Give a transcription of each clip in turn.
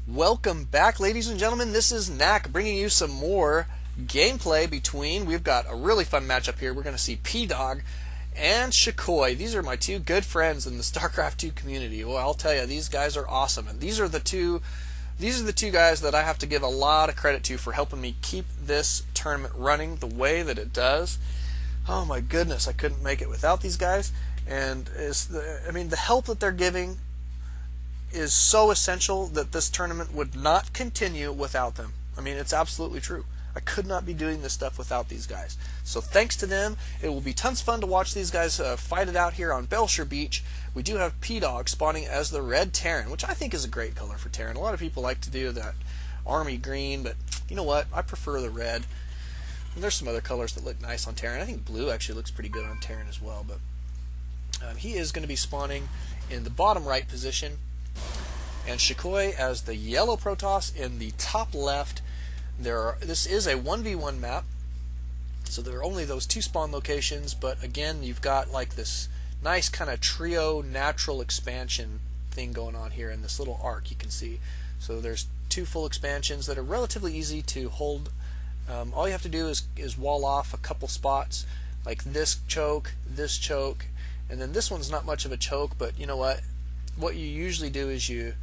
Welcome back, ladies and gentlemen. This is Knack bringing you some more gameplay between. We've got a really fun matchup here. We're going to see Pdawg and Shukoii. These are my two good friends in the StarCraft 2 community. Well, I'll tell you, these guys are awesome, and these are the two guys that I have to give a lot of credit to for helping me keep this tournament running the way that it does. Oh my goodness, I couldn't make it without these guys. And the help that they're giving is so essential that this tournament would not continue without them. I mean, it's absolutely true. I could not be doing this stuff without these guys. So thanks to them, it will be tons of fun to watch these guys fight it out here on Belshire Beach. We do have Pdawg spawning as the red Terran, which I think is a great color for Terran. A lot of people like to do that army green, but you know what? I prefer the red. And there's some other colors that look nice on Terran. I think blue actually looks pretty good on Terran as well. But he is going to be spawning in the bottom right position, and Shukoii as the yellow Protoss in the top left. This is a 1v1 map, so there are only those two spawn locations, but again, you've got like this nice kind of trio natural expansion thing going on here in this little arc you can see. So there's two full expansions that are relatively easy to hold. All you have to do is wall off a couple spots, like this choke, and then this one's not much of a choke, but you know what? What you usually do is you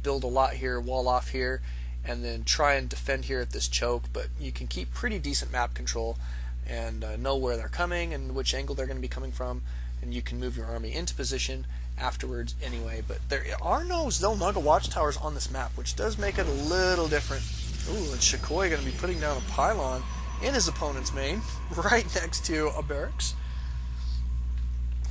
build a lot here, wall off here, and then try and defend here at this choke, but you can keep pretty decent map control and know where they're coming and which angle they're going to be coming from, and you can move your army into position afterwards anyway. But there are no Zelnaga watchtowers on this map, which does make it a little different. Ooh, and Shukoii going to be putting down a pylon in his opponent's main, right next to a barracks.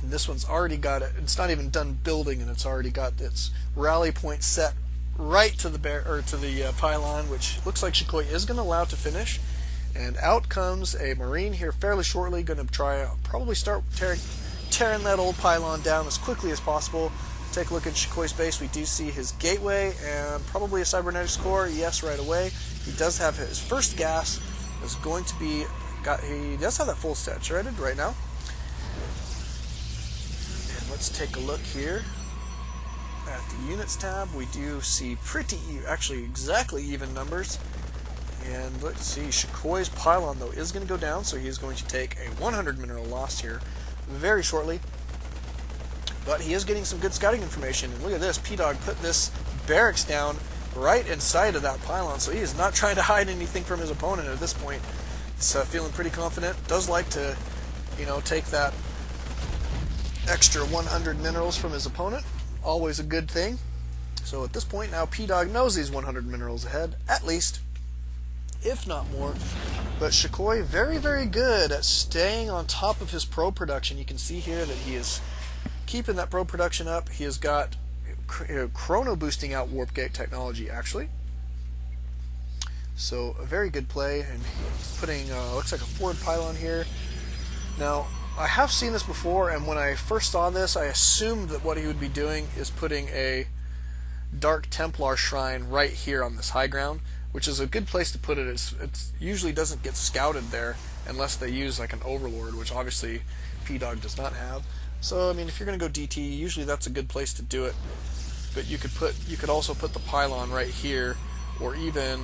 And this one's already got it. It's not even done building, and it's already got its rally point set right to the pylon, which looks like Shukoii is going to allow to finish. And out comes a Marine here fairly shortly, going to try probably start tearing that old pylon down as quickly as possible. Take a look at Shukoii's base. We do see his gateway and probably a cybernetics core. Yes, right away. He does have his first gas. Is going to be he does have that full set shredded right now. Let's take a look here at the units tab. We do see actually exactly even numbers. And let's see, Shukoii's pylon though is going to go down, so he is going to take a 100 mineral loss here very shortly. But he is getting some good scouting information. And look at this, Pdawg put this barracks down right inside of that pylon, so he is not trying to hide anything from his opponent at this point. He's feeling pretty confident. Does like to, take that extra 100 minerals from his opponent. Always a good thing. So at this point now, Pdawg knows he's 100 minerals ahead, at least, if not more. But Shukoii very, very good at staying on top of his pro production. You can see here that he is keeping that pro production up. He has got chrono boosting out warp gate technology, actually. So a very good play, and he's putting looks like a forward pylon here. Now, I have seen this before, and when I first saw this, I assumed that what he would be doing is putting a Dark Templar shrine right here on this high ground, which is a good place to put it. It usually doesn't get scouted there unless they use like an Overlord, which obviously Pdawg does not have. So I mean, if you're going to go DT, usually that's a good place to do it. But you could also put the pylon right here, or even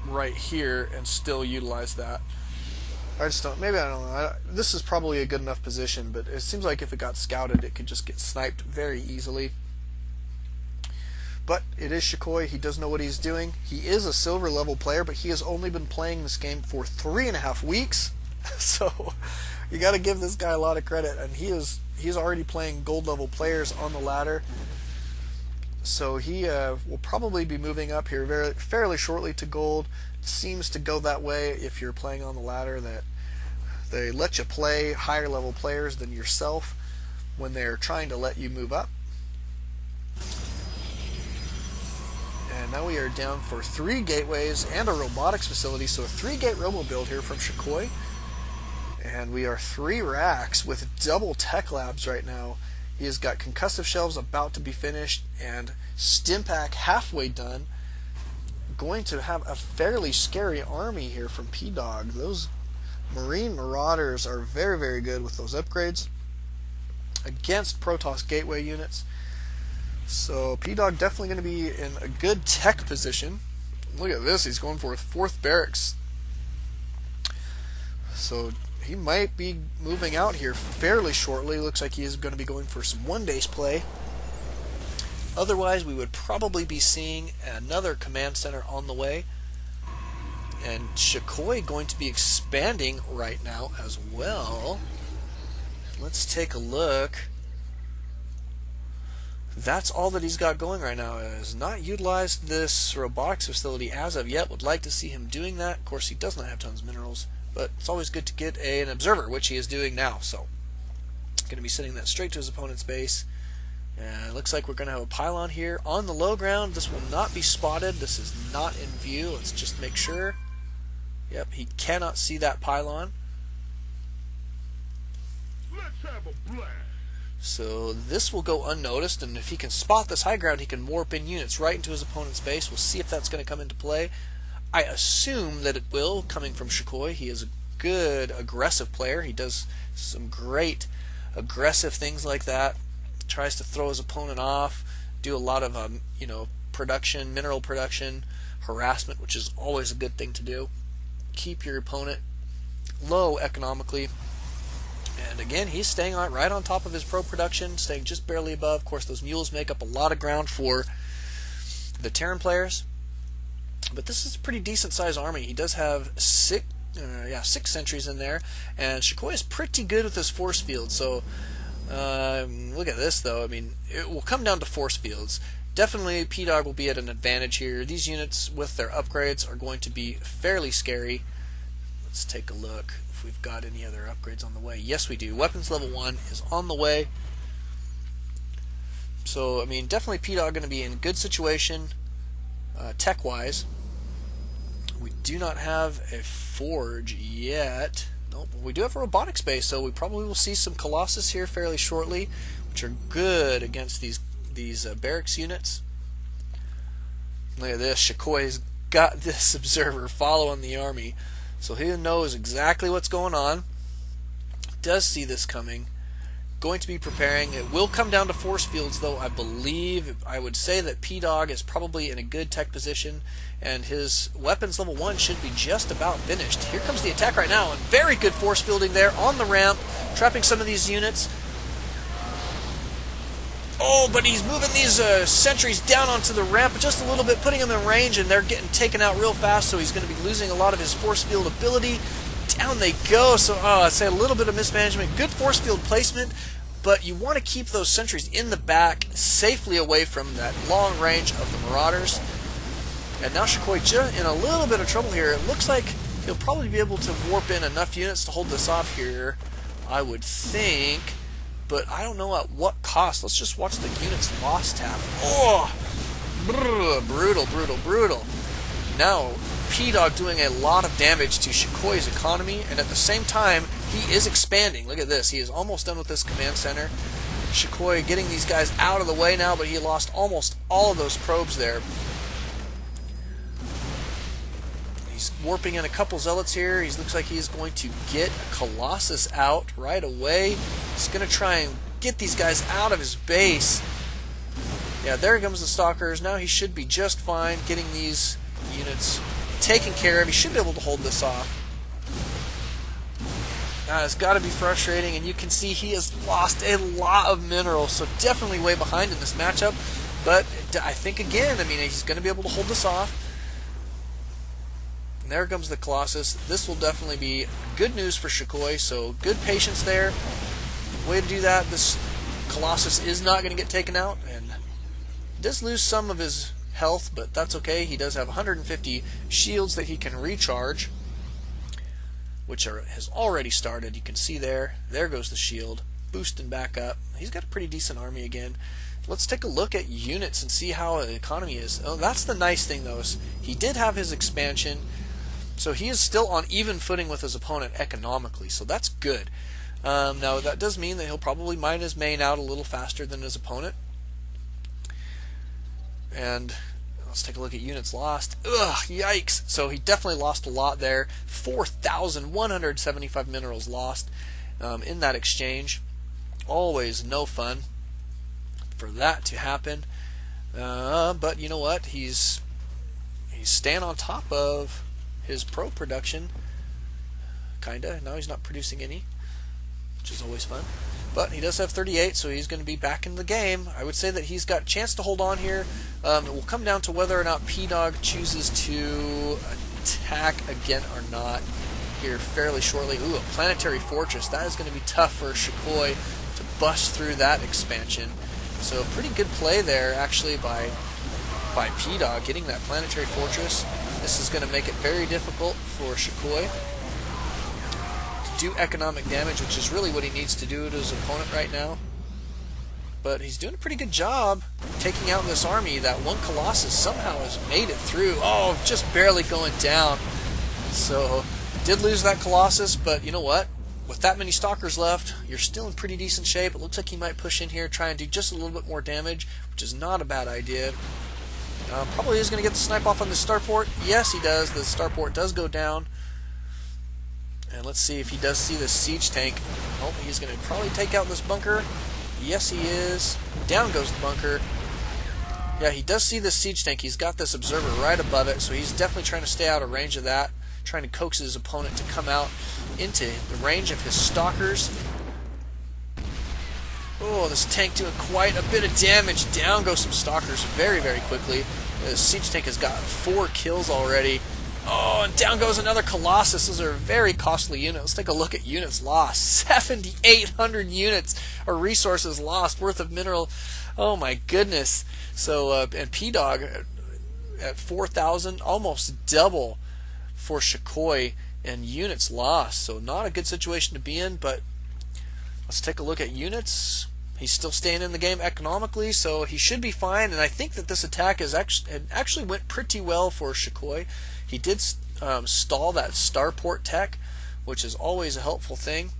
right here, and still utilize that. I just don't. Maybe I don't know. This is probably a good enough position, but it seems like if it got scouted, it could just get sniped very easily. But it is Shukoii. He does know what he's doing. He is a silver level player, but he has only been playing this game for 3.5 weeks. So you got to give this guy a lot of credit, and he's already playing gold level players on the ladder. So he will probably be moving up here fairly shortly to gold. It seems to go that way if you're playing on the ladder, that they let you play higher level players than yourself when they're trying to let you move up. And now we are down for 3 gateways and a robotics facility, so a 3-gate robo build here from Shukoii. And we are 3 racks with double tech labs right now. He has got concussive shelves about to be finished and Stimpak halfway done. Going to have a fairly scary army here from Pdawg. Those Marine Marauders are very, very good with those upgrades against Protoss gateway units. So Pdawg definitely going to be in a good tech position. Look at this, he's going for a 4th barracks. So he might be moving out here fairly shortly. Looks like he is going to be going for some 1-days play. Otherwise, we would probably be seeing another command center on the way. And Shukoii going to be expanding right now as well. Let's take a look. That's all that he's got going right now. He has not utilized this robotics facility as of yet. Would like to see him doing that. Of course, he does not have tons of minerals, but it's always good to get an observer, which he is doing now. So, going to be sending that straight to his opponent's base. And it looks like we're going to have a pylon here on the low ground. This will not be spotted. This is not in view. Let's just make sure. Yep, he cannot see that pylon. Let's have a blast. So this will go unnoticed, and if he can spot this high ground, he can warp in units right into his opponent's base. We'll see if that's going to come into play. I assume that it will, coming from Shukoii. He is a good aggressive player. He does some great aggressive things like that. Tries to throw his opponent off, do a lot of production, mineral production, harassment, which is always a good thing to do. Keep your opponent low economically. And again, he's staying right on top of his pro production, staying just barely above. Of course, those mules make up a lot of ground for the Terran players. But this is a pretty decent sized army. He does have 6 sentries in there, and Shukoii is pretty good with his force field. So look at this, though. I mean, it will come down to force fields. Definitely, Pdawg will be at an advantage here. These units with their upgrades are going to be fairly scary. Let's take a look if we've got any other upgrades on the way. Yes, we do. Weapons level 1 is on the way. So, I mean, definitely Pdawg going to be in a good situation tech-wise. We do not have a forge yet. Nope, we do have a robotics base, so we probably will see some Colossus here fairly shortly, which are good against these barracks units. Look at this. Shukoii's got this observer following the army, so he knows exactly what's going on. Does see this coming. Going to be preparing. It will come down to force fields, though. I believe I would say that Pdawg is probably in a good tech position, and his weapons level 1 should be just about finished. Here comes the attack right now, and very good force fielding there on the ramp, trapping some of these units. Oh, but he's moving these sentries down onto the ramp just a little bit, putting them in range, and they're getting taken out real fast, so he's going to be losing a lot of his force field ability. Down they go. So I'd say a little bit of mismanagement. Good force field placement, but you want to keep those sentries in the back, safely away from that long range of the Marauders. And now Shukoii in a little bit of trouble here. It looks like he'll probably be able to warp in enough units to hold this off here, I would think. But I don't know at what cost. Let's just watch the units lost tab. Oh! Brutal, brutal, brutal. Now, Pdawg doing a lot of damage to Shukoii's economy, and at the same time, he is expanding. Look at this. He is almost done with this command center. Shukoii getting these guys out of the way now, but he lost almost all of those probes there. He's warping in a couple zealots here. He looks like he's going to get a Colossus out right away. He's going to try and get these guys out of his base. Yeah, there comes the Stalkers. Now he should be just fine getting these units taken care of. He should be able to hold this off. It's got to be frustrating, and you can see he has lost a lot of minerals, so definitely way behind in this matchup. But I think, again, I mean, he's going to be able to hold this off. And there comes the Colossus. This will definitely be good news for Shukoii, so good patience there. Way to do that. This Colossus is not going to get taken out, and he does lose some of his health, but that's okay. He does have 150 shields that he can recharge, which has already started. You can see there goes the shield, boosting back up. He's got a pretty decent army again. Let's take a look at units and see how the economy is. Oh, that's the nice thing, though, is he did have his expansion, so he is still on even footing with his opponent economically, so that's good. Now, that does mean that he'll probably mine his main out a little faster than his opponent. And let's take a look at units lost. Ugh, yikes. So he definitely lost a lot there. 4,175 minerals lost in that exchange. Always no fun for that to happen. But you know what? He's staying on top of his pro production, kinda. Now he's not producing any, which is always fun. But he does have 38, so he's going to be back in the game. I would say that he's got a chance to hold on here. It will come down to whether or not Pdawg chooses to attack again or not here fairly shortly. Ooh, a planetary fortress. That is going to be tough for Shukoii to bust through that expansion. So pretty good play there, actually, by Pdawg getting that planetary fortress. This is going to make it very difficult for Shukoii do economic damage, which is really what he needs to do to his opponent right now. But he's doing a pretty good job taking out this army. That one Colossus somehow has made it through. Oh, just barely going down. So, did lose that Colossus, but you know what? With that many Stalkers left, you're still in pretty decent shape. It looks like he might push in here, try and do just a little bit more damage, which is not a bad idea. Probably is going to get the snipe off on the starport. Yes, he does. The starport does go down. And let's see if he does see this siege tank. Oh, he's going to probably take out this bunker. Yes, he is. Down goes the bunker. Yeah, he does see this siege tank. He's got this observer right above it, so he's definitely trying to stay out of range of that, trying to coax his opponent to come out into the range of his stalkers. Oh, this tank doing quite a bit of damage. Down go some stalkers very, very quickly. The siege tank has got 4 kills already. Oh, and down goes another Colossus. Those are very costly units. Let's take a look at units lost. 7,800 units or resources lost worth of mineral. Oh my goodness. So, and Pdawg at 4,000, almost double for Shukoii, and units lost. So not a good situation to be in, but let's take a look at units. He's still staying in the game economically, so he should be fine. And I think that this attack is actually went pretty well for Shukoii. He did stall that starport tech, which is always a helpful thing,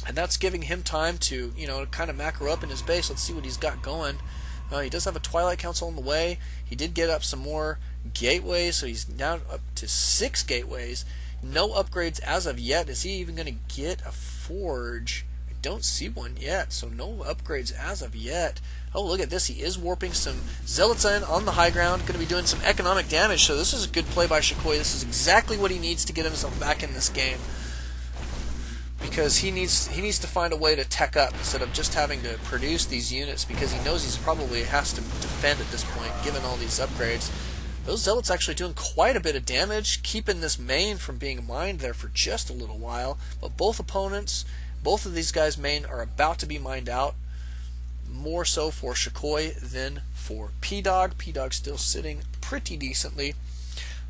and that's giving him time to, you know, kind of macro up in his base. Let's see what he's got going. He does have a Twilight Council on the way. He did get up some more gateways, so he's now up to 6 gateways. No upgrades as of yet. Is he even going to get a forge? I don't see one yet, so no upgrades as of yet. Oh, look at this. He is warping some zealots in on the high ground, going to be doing some economic damage, so this is a good play by Shukoii. This is exactly what he needs to get himself back in this game, because he needs to find a way to tech up instead of just having to produce these units, because he knows he's probably has to defend at this point, given all these upgrades. Those zealots actually doing quite a bit of damage, keeping this main from being mined there for just a little while, but both opponents, both of these guys' main are about to be mined out. More so for Shukoii than for Pdawg. Pdawg still sitting pretty decently,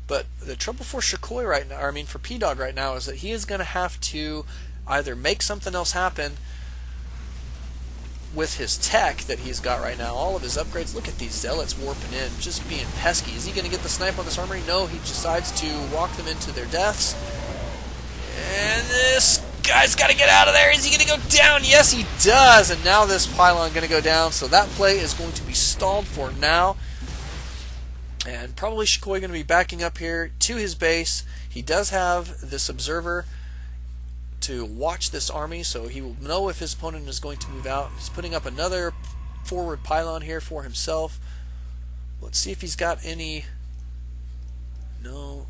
but the trouble for Shukoii right now, or I mean for Pdawg right now, is that he is going to have to either make something else happen with his tech that he's got right now. All of his upgrades. Look at these zealots warping in, just being pesky. Is he going to get the snipe on this armory? No, he decides to walk them into their deaths. And this guy's got to get out of there. Is he going to go down? Yes, he does. And now this pylon going to go down. So that play is going to be stalled for now. And probably Shukoii going to be backing up here to his base. He does have this observer to watch this army, so he will know if his opponent is going to move out. He's putting up another forward pylon here for himself. Let's see if he's got any. No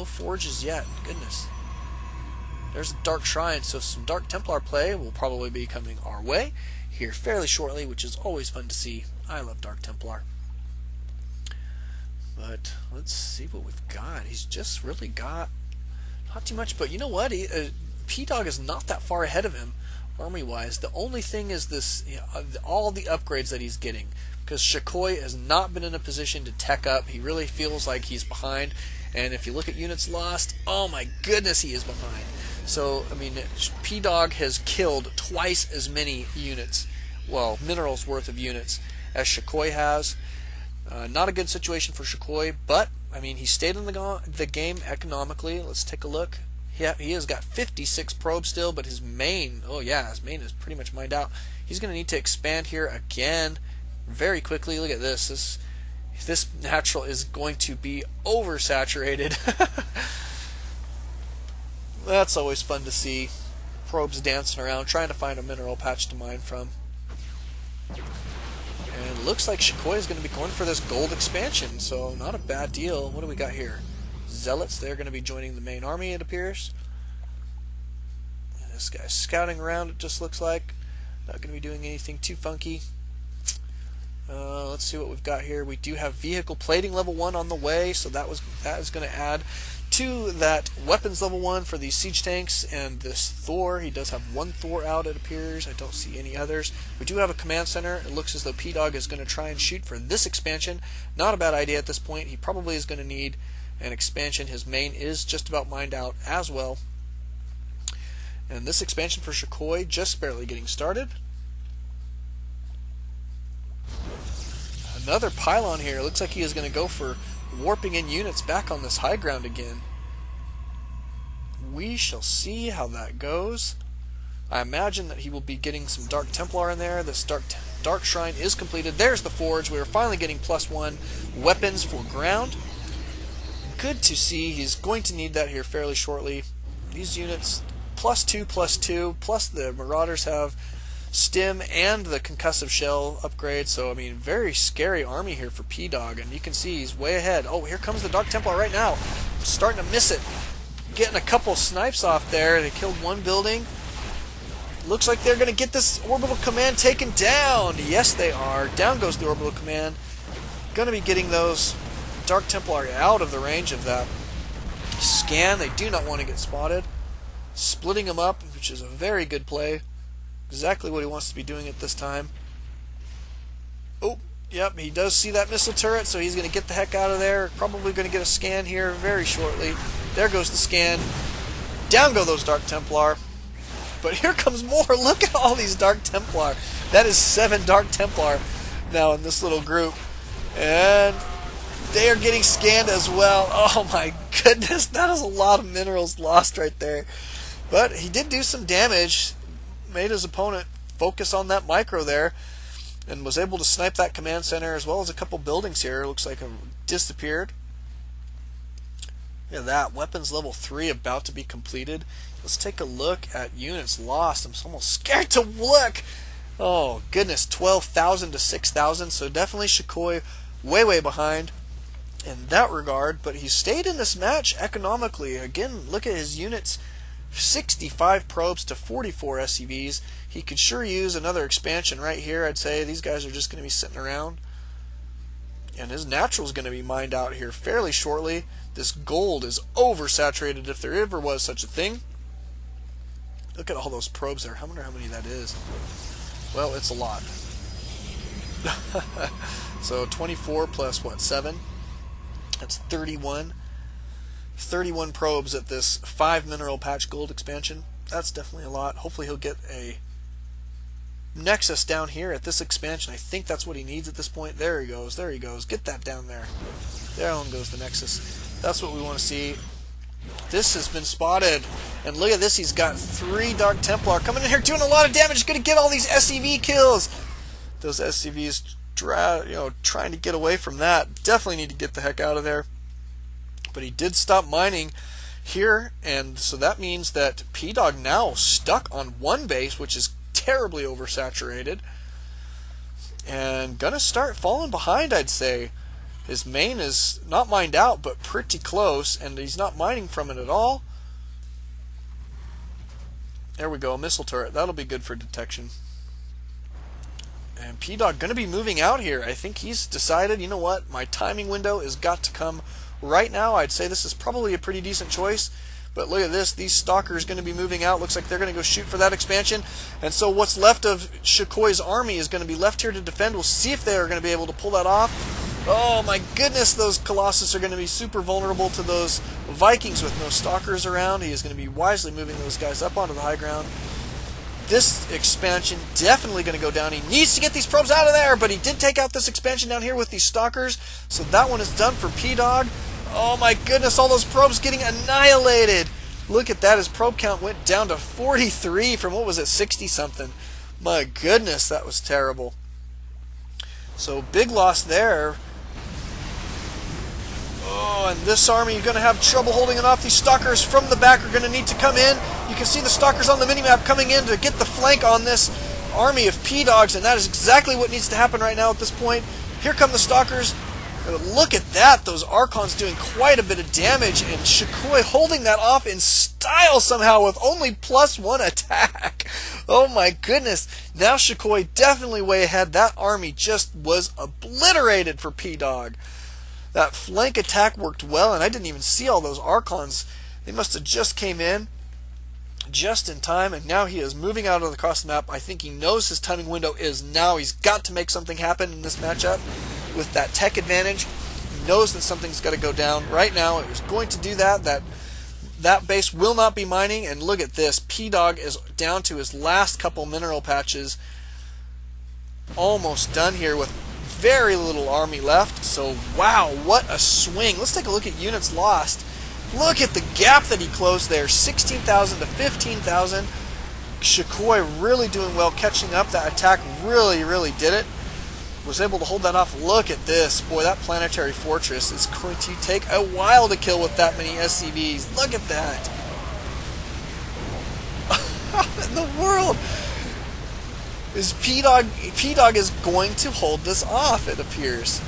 forges yet. Goodness. There's a Dark Shrine, so some Dark Templar play will probably be coming our way here fairly shortly, which is always fun to see. I love Dark Templar. But let's see what we've got. He's just really got not too much, but you know what? Pdawg is not that far ahead of him army-wise. The only thing is this, all the upgrades that he's getting, because Shukoii has not been in a position to tech up. He really feels like he's behind, and if you look at units lost, oh my goodness, he is behind. So, I mean, Pdawg has killed twice as many units, well, minerals worth of units, as Shukoii has. Not a good situation for Shukoii, but, I mean, he stayed in the game economically. Let's take a look. Yeah, he has got 56 probes still, but his main, oh yeah, his main is pretty much mined out. He's going to need to expand here again very quickly. Look at this. This natural is going to be oversaturated. That's always fun to see. Probes dancing around, trying to find a mineral patch to mine from. And looks like Shukoii is going to be going for this gold expansion, so not a bad deal. What do we got here? Zealots, they're going to be joining the main army, it appears. And this guy's scouting around, it just looks like. Not going to be doing anything too funky. Let's see what we've got here. We do have vehicle plating level 1 on the way, so that is going to add to that weapons level 1 for these siege tanks. And this Thor, he does have one Thor out, it appears. I don't see any others. We do have a command center. It looks as though Pdawg is going to try and shoot for this expansion. Not a bad idea at this point. He probably is going to need an expansion. His main is just about mined out as well. And this expansion for Shukoii just barely getting started. Another pylon here. Looks like he is going to go for warping in units back on this high ground again. We shall see how that goes. I imagine that he will be getting some Dark Templar in there. This Dark Shrine is completed. There's the Forge. We are finally getting +1 weapons for ground. Good to see. He's going to need that here fairly shortly. These units, +2/+2, plus the Marauders have stim and the concussive shell upgrade, so I mean, very scary army here for Pdawg, and you can see he's way ahead. Oh, here comes the Dark Templar right now. Starting to miss it. Getting a couple snipes off there. They killed one building. Looks like they're going to get this orbital command taken down. Yes, they are. Down goes the orbital command. Going to be getting those Dark Templar out of the range of that scan. They do not want to get spotted. Splitting them up, which is a very good play. Exactly what he wants to be doing at this time. Oh, yep, he does see that missile turret, so he's going to get the heck out of there. Probably going to get a scan here very shortly. There goes the scan. Down go those Dark Templar. But here comes more. Look at all these Dark Templar. That is 7 Dark Templar now in this little group. And they are getting scanned as well. Oh my goodness, that is a lot of minerals lost right there. But he did do some damage. Made his opponent focus on that micro there, and was able to snipe that command center as well as a couple buildings here. Looks like have disappeared. Look at that, weapons level 3 about to be completed. Let's take a look at units lost. I'm almost scared to look. Oh goodness, 12,000 to 6,000. So definitely Shukoii way behind in that regard, but he stayed in this match economically. Again, look at his units. 65 probes to 44 SCVs. He could sure use another expansion right here. I'd say these guys are just going to be sitting around. And his natural is going to be mined out here fairly shortly. This gold is oversaturated if there ever was such a thing. Look at all those probes there. I wonder how many that is. Well, it's a lot. So 24 plus what, 7? That's 31. 31 probes at this 5 mineral patch gold expansion. That's definitely a lot. Hopefully he'll get a nexus down here at this expansion. I think that's what he needs at this point. There he goes. There he goes. Get that down there. There on goes the nexus. That's what we want to see. This has been spotted. And look at this. He's got 3 Dark Templar coming in here doing a lot of damage. He's going to get all these SCV kills. Those SCVs trying to get away from that. Definitely need to get the heck out of there. But he did stop mining here, and so that means that Pdawg now stuck on one base, which is terribly oversaturated, and gonna start falling behind, I'd say. His main is not mined out, but pretty close, and he's not mining from it at all. There we go, a missile turret. That'll be good for detection. And Pdawg gonna be moving out here. I think he's decided, you know what, my timing window has got to come right now. I'd say this is probably a pretty decent choice. But look at this. These stalkers going to be moving out. Looks like they're going to go shoot for that expansion. And so what's left of Shukoi's army is going to be left here to defend. We'll see if they are going to be able to pull that off. Oh my goodness, those Colossus are going to be super vulnerable to those Vikings with no stalkers around. He is going to be wisely moving those guys up onto the high ground. This expansion definitely going to go down. He needs to get these probes out of there, but he did take out this expansion down here with these stalkers. So that one is done for Pdawg. Oh my goodness, all those probes getting annihilated. Look at that, his probe count went down to 43 from, what was it, 60 something. My goodness, that was terrible. So big loss there. Oh, and this army is going to have trouble holding it off. These stalkers from the back are going to need to come in. You can see the stalkers on the minimap coming in to get the flank on this army of Pdogs, and that is exactly what needs to happen right now at this point. Here come the Stalkers. Look at that. Those Archons doing quite a bit of damage, and Shukoii holding that off in style somehow with only +1 attack. Oh my goodness. Now Shukoii definitely way ahead. That army just was obliterated for Pdawg. That flank attack worked well, and I didn't even see all those Archons. They must have just came in just in time, and now he is moving out across the map. I think he knows his timing window is now. He's got to make something happen in this matchup with that tech advantage. He knows that something's got to go down right now. It was going to do that. That base will not be mining, and look at this. Pdawg is down to his last couple mineral patches. Almost done here with very little army left. So wow, what a swing. Let's take a look at units lost. Look at the gap that he closed there, 16,000 to 15,000. Shukoii really doing well, catching up. That attack really did it. Was able to hold that off. Look at this. Boy, that planetary fortress is going to take a while to kill with that many SCVs. Look at that. How in the world is Pdawg? Pdawg is going to hold this off, it appears.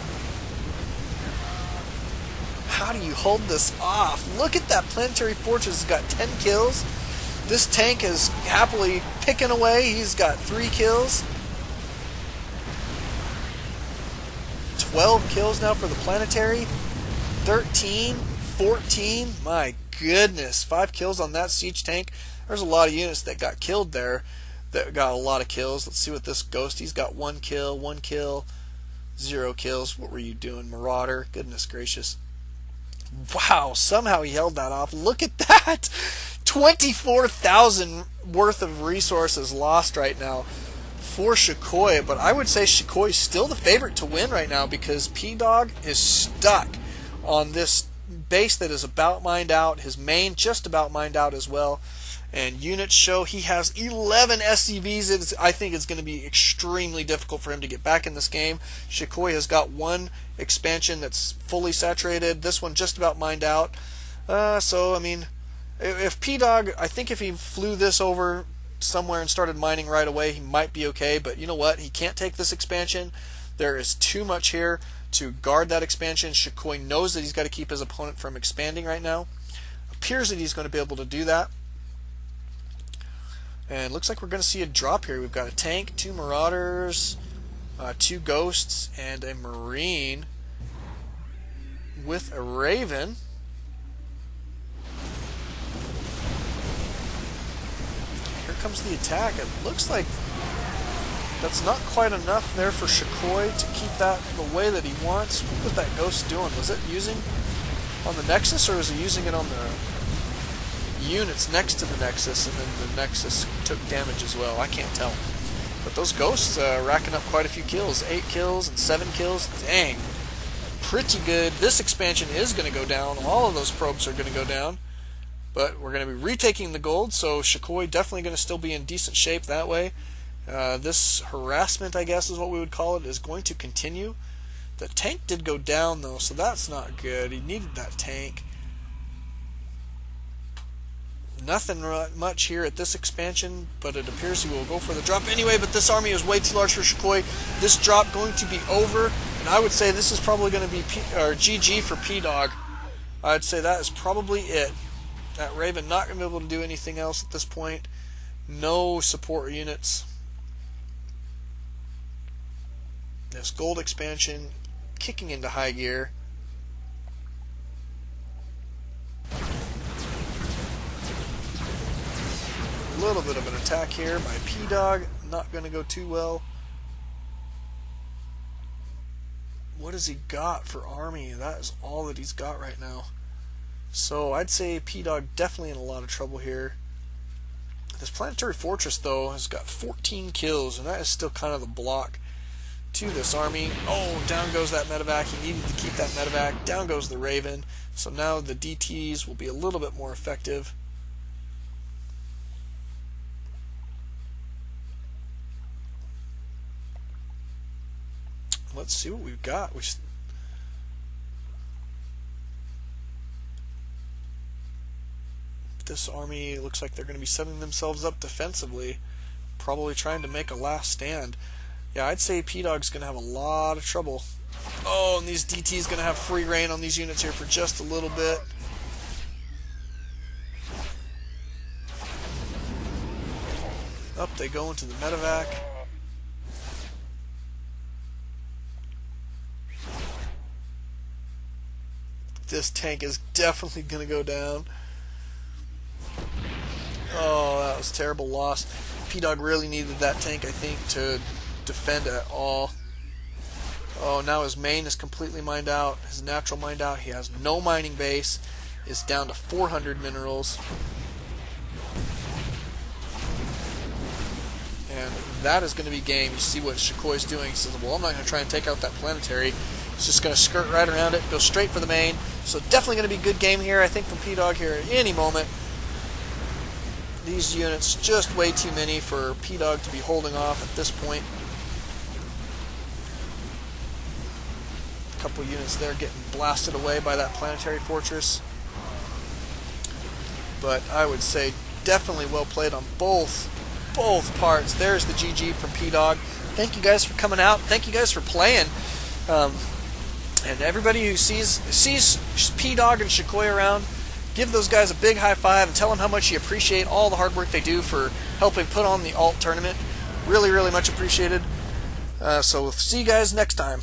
How do you hold this off? Look at that planetary fortress. Has got 10 kills. This tank is happily picking away. He's got 3 kills. 12 kills now for the planetary. 13, 14. My goodness. 5 kills on that siege tank. There's a lot of units that got killed there. That got a lot of kills. Let's see what this ghost. He's got 1 kill, 1 kill, 0 kills. What were you doing, Marauder? Goodness gracious. Wow, somehow he held that off. Look at that! 24,000 worth of resources lost right now for Shukoii, but I would say Shukoii is still the favorite to win right now because Pdawg is stuck on this base that is about mined out. His main just about mined out as well. And units show he has 11 SCVs. I think it's going to be extremely difficult for him to get back in this game. Shukoii has got 1 expansion that's fully saturated. This one just about mined out. So, I mean, if Pdawg, I think if he flew this over somewhere and started mining right away, he might be okay. But you know what? He can't take this expansion. There is too much here to guard that expansion. Shukoii knows that he's got to keep his opponent from expanding right now. Appears that he's going to be able to do that. And looks like we're going to see a drop here. We've got a tank, 2 marauders, 2 ghosts, and a marine with a raven. Here comes the attack. It looks like that's not quite enough there for Shukoii to keep that the way that he wants. What was that ghost doing? Was it using on the Nexus, or was he using it on the units next to the Nexus, and then the Nexus took damage as well? I can't tell. But those ghosts racking up quite a few kills. 8 kills and 7 kills. Dang. Pretty good. This expansion is going to go down. All of those probes are going to go down. But we're going to be retaking the gold, so Shukoii definitely going to still be in decent shape that way. This harassment, I guess is what we would call it, is going to continue. The tank did go down, though, so that's not good. He needed that tank. Nothing much here at this expansion, but it appears he will go for the drop anyway. But this army is way too large for Shukoii. This drop going to be over, and I would say this is probably going to be GG for Pdawg. I'd say that is probably it. That Raven not going to be able to do anything else at this point. No support units. This gold expansion kicking into high gear. A little bit of an attack here by Pdawg. Not going to go too well. What has he got for army? That is all that he's got right now. So I'd say Pdawg definitely in a lot of trouble here. This planetary fortress, though, has got 14 kills, and that is still kind of the block to this army. Oh, down goes that medevac. He needed to keep that medevac. Down goes the Raven. So now the DTs will be a little bit more effective. Let's see what we've got. This army looks like they're going to be setting themselves up defensively. probably trying to make a last stand. Yeah, I'd say Pdawg's going to have a lot of trouble. Oh, and these DT's going to have free reign on these units here for just a little bit. Up they go into the medevac. This tank is definitely going to go down. Oh, that was a terrible loss. Pdawg really needed that tank, I think, to defend at all. Oh, now his main is completely mined out. His natural mined out. He has no mining base. Is down to 400 minerals. And that is going to be game. You see what Shukoi's doing. He says, well, I'm not going to try and take out that planetary. He's just going to skirt right around it, go straight for the main. So definitely going to be a good game here, I think, from Pdawg here at any moment. These units, just way too many for Pdawg to be holding off at this point. A couple units there getting blasted away by that planetary fortress. But I would say definitely well played on both parts. There's the GG from Pdawg. Thank you guys for coming out. Thank you guys for playing. And everybody who sees Pdawg and Shukoii around, give those guys a big high five and tell them how much you appreciate all the hard work they do for helping put on the alt tournament. Really, really much appreciated. So see you guys next time.